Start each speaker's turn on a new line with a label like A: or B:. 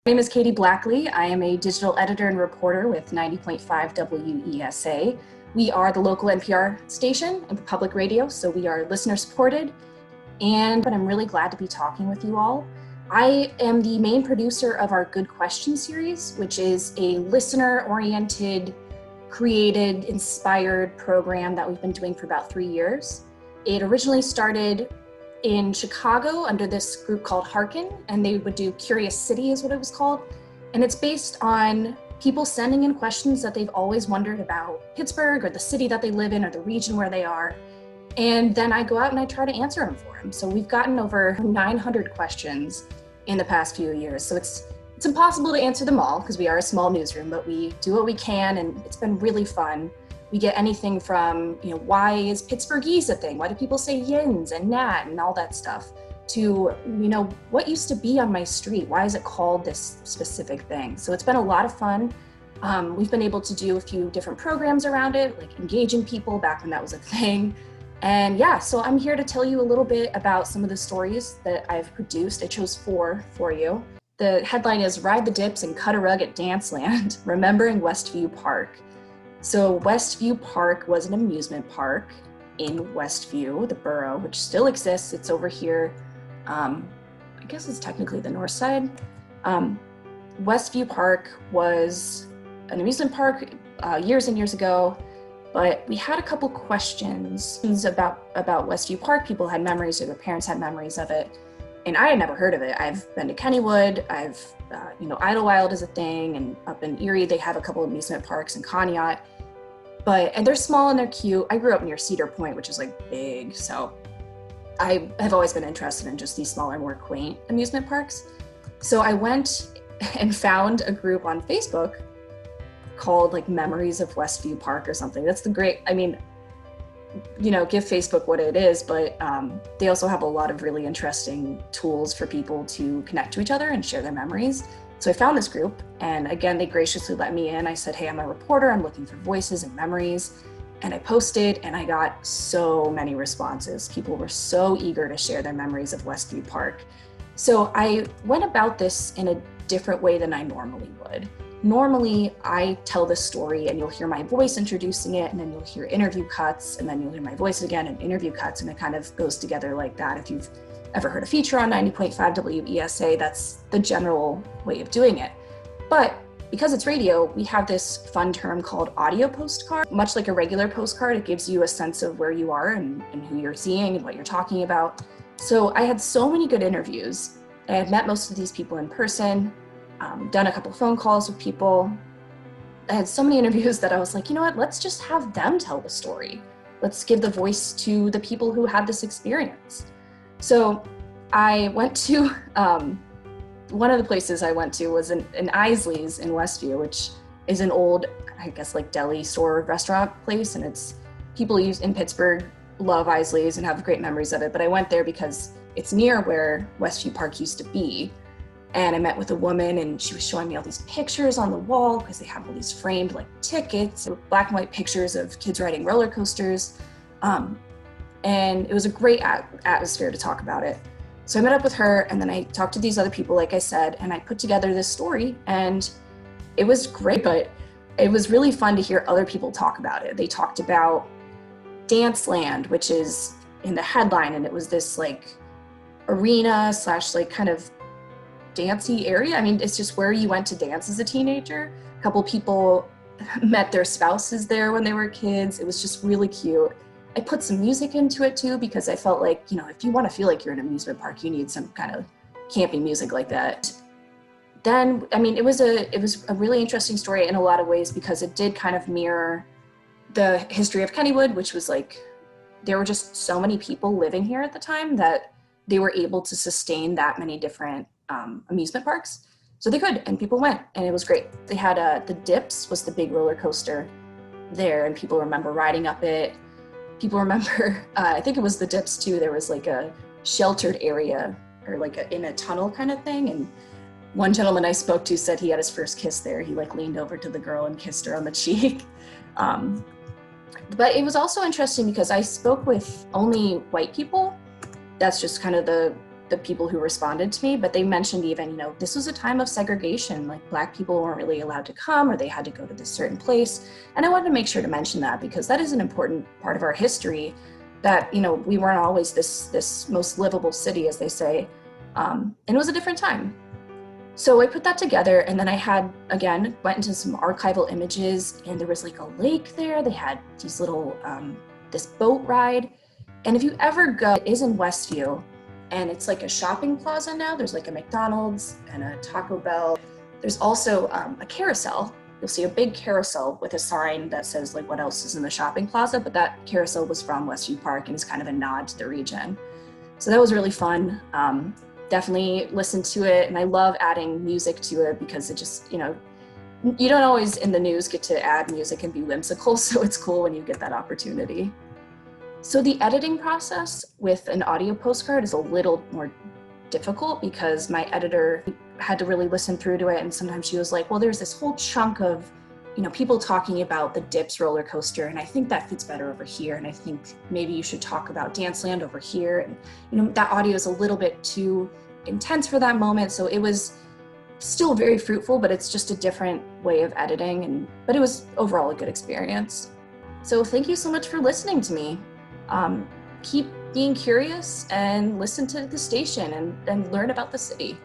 A: My name is Katie Blackley. I am a digital editor and reporter with 90.5 WESA. We are the local NPR station and public radio, so we are listener supported. But I'm really glad to be talking with you all. I am the main producer of our Good Question series, which is a listener-oriented, created, inspired program that we've been doing for about 3 years. It originally started in Chicago under this group called Harkin, and they would do Curious City is what it was called. And it's based on people sending in questions that they've always wondered about Pittsburgh or the city that they live in or the region where they are. And then I go out and I try to answer them for them. So we've gotten over 900 questions in the past few years. So it's impossible to answer them all because we are a small newsroom, but we do what we can, and it's been really fun. We get anything from, why is Pittsburghese a thing? Why do people say yins and nat and all that stuff? To, what used to be on my street? Why is it called this specific thing? So it's been a lot of fun. We've been able to do a few different programs around it, like engaging people back when that was a thing. And yeah, so I'm here to tell you a little bit about some of the stories that I've produced. I chose 4 for you. The headline is Ride the Dips and Cut a Rug at Danceland, Remembering Westview Park. So Westview Park was an amusement park in Westview, the borough, which still exists. It's over here. I guess it's technically the north side. Westview Park was an amusement park years and years ago, but we had a couple questions about Westview Park. People had memories, or their parents had memories of it, and I had never heard of it. I've been to Kennywood. Idlewild is a thing, and up in Erie they have a couple of amusement parks in Conneaut. And they're small and they're cute. I grew up near Cedar Point, which is like big, so I have always been interested in just these smaller, more quaint amusement parks. So I went and found a group on Facebook called like Memories of Westview Park or something. That's give Facebook what it is, but they also have a lot of really interesting tools for people to connect to each other and share their memories. So I found this group, and again, they graciously let me in. I said, hey, I'm a reporter. I'm looking for voices and memories. And I posted, and I got so many responses. People were so eager to share their memories of Westview Park. So I went about this in a different way than I normally would. Normally, I tell this story, and you'll hear my voice introducing it, and then you'll hear interview cuts, and then you'll hear my voice again and interview cuts, and it kind of goes together like that. If you've ever heard a feature on 90.5 WESA, that's the general way of doing it. But because it's radio, we have this fun term called audio postcard. Much like a regular postcard, it gives you a sense of where you are and who you're seeing and what you're talking about. So I had so many good interviews. I had met most of these people in person, done a couple phone calls with people. I had so many interviews that I was like, you know what, let's just have them tell the story. Let's give the voice to the people who had this experience. So I went to, one of the places I went to was in Isley's in Westview, which is an old, I guess, like deli store restaurant place. And it's, people in Pittsburgh love Isley's and have great memories of it. But I went there because it's near where Westview Park used to be. And I met with a woman, and she was showing me all these pictures on the wall because they have all these framed like tickets, black and white pictures of kids riding roller coasters. And it was a great atmosphere to talk about it. So I met up with her, and then I talked to these other people, like I said, and I put together this story, and it was great, but it was really fun to hear other people talk about it. They talked about Danceland, which is in the headline, and it was this like arena / like kind of dancey area. I mean, it's just where you went to dance as a teenager. A couple people met their spouses there when they were kids. It was just really cute. I put some music into it too, because I felt like, if you want to feel like you're in an amusement park, you need some kind of campy music like that. Then, it was a really interesting story in a lot of ways, because it did kind of mirror the history of Kennywood, which was like, there were just so many people living here at the time that they were able to sustain that many different amusement parks. So they could, and people went, and it was great. They had the Dips was the big roller coaster there, and people remember riding up it. People remember, I think it was the Dips too, there was like a sheltered area or like in a tunnel kind of thing. And one gentleman I spoke to said he had his first kiss there. He like leaned over to the girl and kissed her on the cheek. But it was also interesting because I spoke with only white people. That's just kind of the the people who responded to me, but they mentioned even, this was a time of segregation, like Black people weren't really allowed to come, or they had to go to this certain place. And I wanted to make sure to mention that because that is an important part of our history, that, we weren't always this most livable city, as they say. And it was a different time. So I put that together, and then I went into some archival images, and there was like a lake there. They had these little, this boat ride. And if you ever go, it is in Westview, and it's like a shopping plaza now. There's like a McDonald's and a Taco Bell. There's also a carousel. You'll see a big carousel with a sign that says like what else is in the shopping plaza, but that carousel was from Westview Park and is kind of a nod to the region. So that was really fun. Definitely listened to it, and I love adding music to it because it just, you don't always in the news get to add music and be whimsical, so it's cool when you get that opportunity. So the editing process with an audio postcard is a little more difficult because my editor had to really listen through to it, and sometimes she was like, well, there's this whole chunk of people talking about the Dips roller coaster, and I think that fits better over here, and I think maybe you should talk about Danceland over here, and that audio is a little bit too intense for that moment. So it was still very fruitful, but it's just a different way of editing, but it was overall a good experience. So thank you so much for listening to me. Keep being curious and listen to the station and learn about the city.